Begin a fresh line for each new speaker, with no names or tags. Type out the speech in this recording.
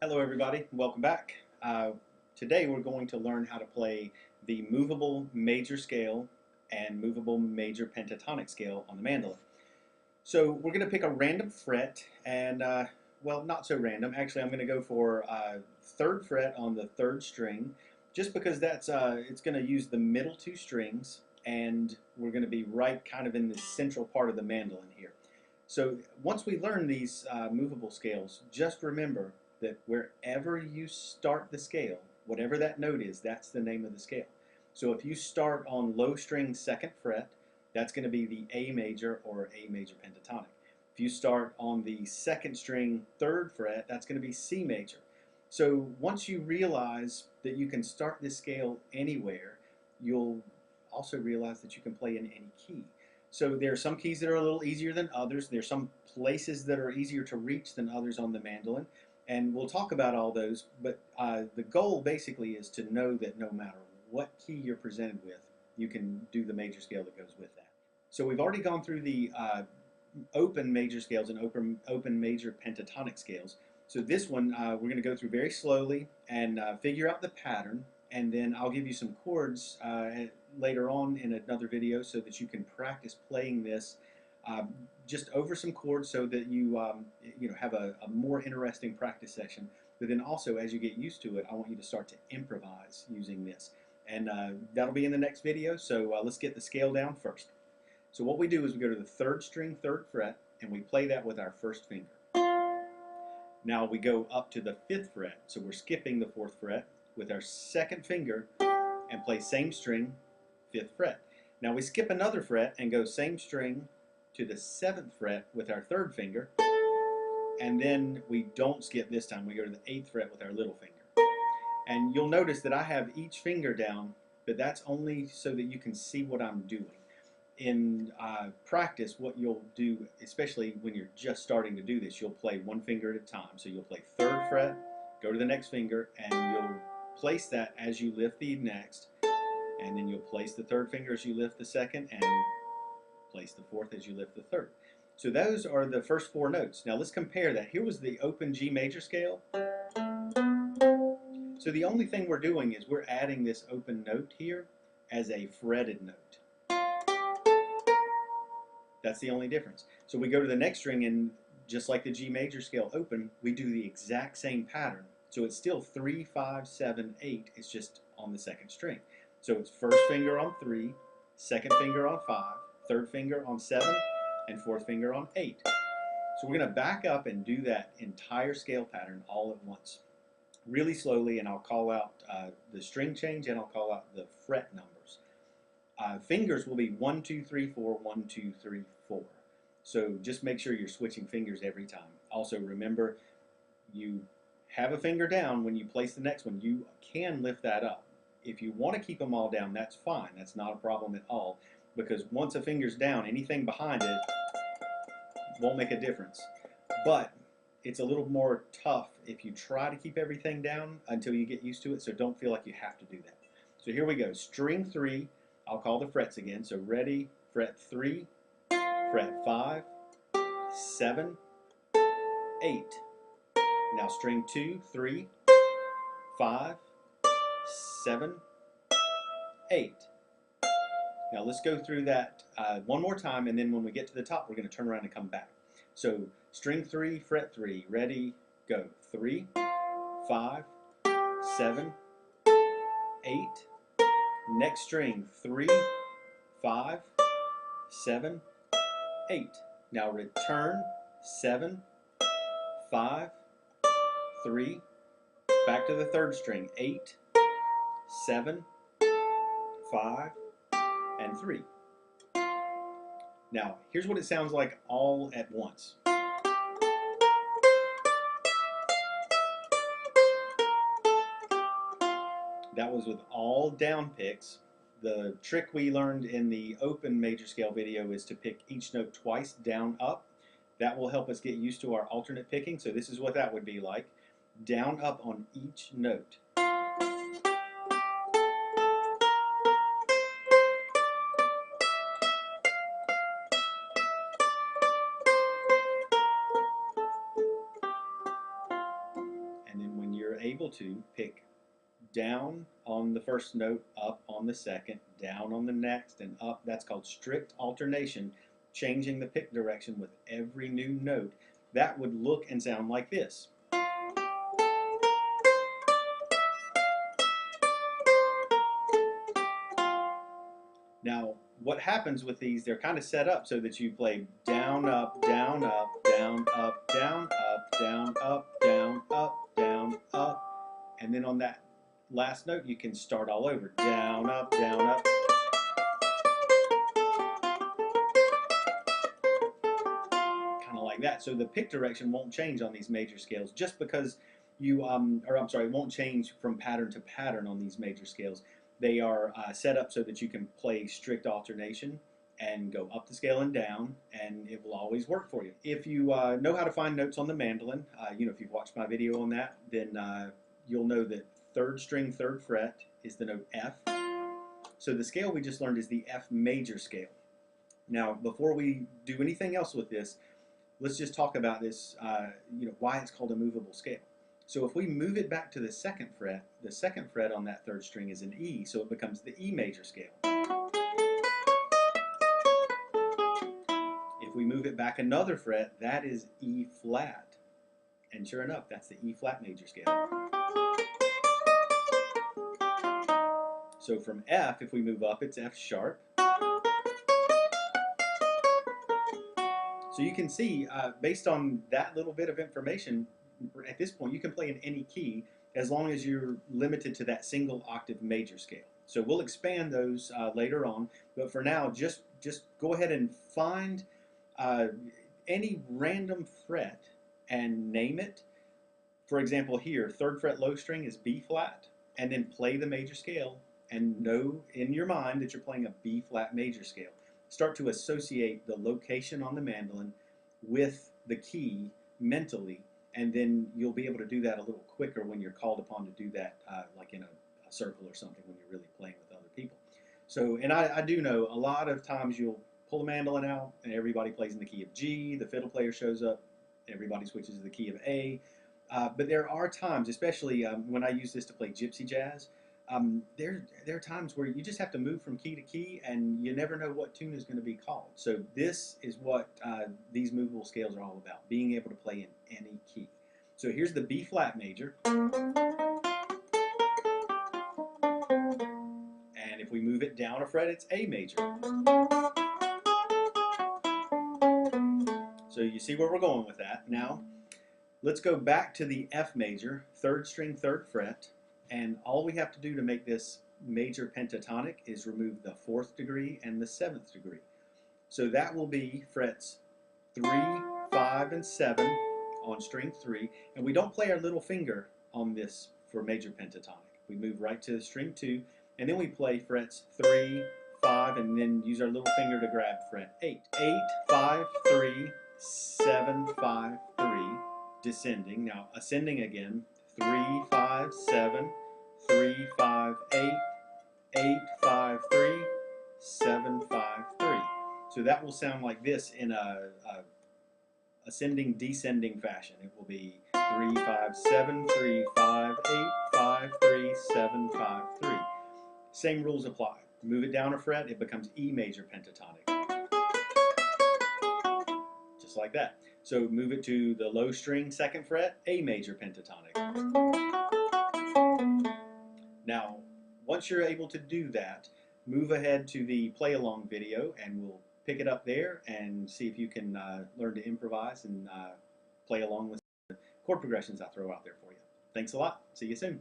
Hello everybody, welcome back. Today we're going to learn how to play the movable major scale and movable major pentatonic scale on the mandolin. So we're going to pick a random fret and, well, not so random. Actually, I'm going to go for 3rd fret on the 3rd string just because it's going to use the middle 2 strings and we're going to be right kind of in the central part of the mandolin here. So once we learn these movable scales, just remember that wherever you start the scale, whatever that note is, that's the name of the scale. So if you start on low string 2nd fret, that's going to be the A major or A major pentatonic. If you start on the 2nd string 3rd fret, that's going to be C major. So once you realize that you can start this scale anywhere, you'll also realize that you can play in any key. So there are some keys that are a little easier than others. There's some places that are easier to reach than others on the mandolin. And we'll talk about all those, but the goal basically is to know that no matter what key you're presented with, you can do the major scale that goes with that. So we've already gone through the open major scales and open major pentatonic scales. So this one we're going to go through very slowly and figure out the pattern, and then I'll give you some chords later on in another video so that you can practice playing this just over some chords so that you have a more interesting practice session. But then also, as you get used to it, I want you to start to improvise using this. And that'll be in the next video, so let's get the scale down first. So what we do is we go to the 3rd string, 3rd fret, and we play that with our 1st finger. Now we go up to the 5th fret, so we're skipping the 4th fret with our 2nd finger and play same string, 5th fret. Now we skip another fret and go same string to the 7th fret with our 3rd finger, and then we don't skip this time. We go to the 8th fret with our little finger. And you'll notice that I have each finger down, but that's only so that you can see what I'm doing. In practice, what you'll do, especially when you're just starting to do this, you'll play one finger at a time. So you'll play 3rd fret, go to the next finger, and you'll place that as you lift the next, and then you'll place the 3rd finger as you lift the 2nd, and place the 4th as you lift the 3rd. So those are the first 4 notes. Now let's compare that. Here was the open G major scale. So the only thing we're doing is we're adding this open note here as a fretted note. That's the only difference. So we go to the next string, and just like the G major scale open, we do the exact same pattern. So it's still 3, 5, 7, 8. It's just on the 2nd string. So it's 1st finger on 3, 2nd finger on 5, 3rd finger on 7, and 4th finger on 8. So we're going to back up and do that entire scale pattern all at once, really slowly, and I'll call out the string change and I'll call out the fret numbers. Fingers will be 1, 2, 3, 4, 1, 2, 3, 4. So just make sure you're switching fingers every time. Also remember, you have a finger down when you place the next one. You can lift that up. If you want to keep them all down, that's fine. That's not a problem at all, because once a finger's down, anything behind it won't make a difference. But it's a little more tough if you try to keep everything down until you get used to it, so don't feel like you have to do that. So here we go. String 3, I'll call the frets again. So ready, fret 3, fret 5, 7, 8. Now string 2, 3, 5, 7, 8. Now let's go through that one more time, and then when we get to the top, we're going to turn around and come back. So string 3, fret 3, ready, go. 3, 5, 7, 8. Next string, 3, 5, 7, 8. Now return, 7, 5, 3. Back to the 3rd string, 8, 7, 5, and 3. Now, here's what it sounds like all at once. That was with all down picks. The trick we learned in the open major scale video is to pick each note twice, down, up. That will help us get used to our alternate picking. So this is what that would be like. Down, up on each note. you're able to pick down on the first note, up on the second, down on the next, and up. That's called strict alternation, changing the pick direction with every new note. That would look and sound like this. Now, what happens with these, they're kind of set up so that you play down, up, down, up, down, up, down, up, down, up, down, up, down, up. And then on that last note, you can start all over. Down, up, down, up. Kind of like that. So the pick direction won't change on these major scales just because you, it won't change from pattern to pattern on these major scales. They are set up so that you can play strict alternation and go up the scale and down, and it will always work for you. If you know how to find notes on the mandolin, if you've watched my video on that, then you'll know that third string, third fret is the note F. So the scale we just learned is the F major scale. Now, before we do anything else with this, let's just talk about this, why it's called a movable scale. So if we move it back to the second fret on that third string is an E, so it becomes the E major scale. If we move it back another fret, that is E flat. And sure enough, that's the E flat major scale. So from F, if we move up, it's F sharp. So you can see, based on that little bit of information, at this point, you can play in any key as long as you're limited to that single octave major scale. So we'll expand those later on, but for now, just go ahead and find any random fret and name it. For example, here, third fret low string is B flat, and then play the major scale and know in your mind that you're playing a B flat major scale. Start to associate the location on the mandolin with the key mentally, and then you'll be able to do that a little quicker when you're called upon to do that, like in a circle or something when you're really playing with other people. So, and I do know a lot of times you'll pull the mandolin out and everybody plays in the key of G, the fiddle player shows up, everybody switches to the key of A. But there are times, especially when I use this to play gypsy jazz, there are times where you just have to move from key to key and you never know what tune is going to be called. So this is what these movable scales are all about, being able to play in any key. So here's the B flat major. And if we move it down a fret, it's A major. So you see where we're going with that. Now, let's go back to the F major, third string, third fret. And all we have to do to make this major pentatonic is remove the 4th degree and the 7th degree. So that will be frets 3, 5, and 7 on string 3. And we don't play our little finger on this for major pentatonic. We move right to string 2, and then we play frets 3, 5, and then use our little finger to grab fret 8. 8, 5, 3, 7, 5, 3, descending. Now ascending again, 3, 5, 7, 3, 5, 8, 8, 5, 3, 7, 5, 3. So that will sound like this in a ascending, descending fashion. It will be 3, 5, 7, 3, 5, 8, 5, 3, 7, 5, 3. Same rules apply. Move it down a fret, it becomes E major pentatonic. Just like that. So move it to the low string, second fret, A major pentatonic. Now, once you're able to do that, move ahead to the play along video and we'll pick it up there and see if you can learn to improvise and play along with the chord progressions I throw out there for you. Thanks a lot. See you soon.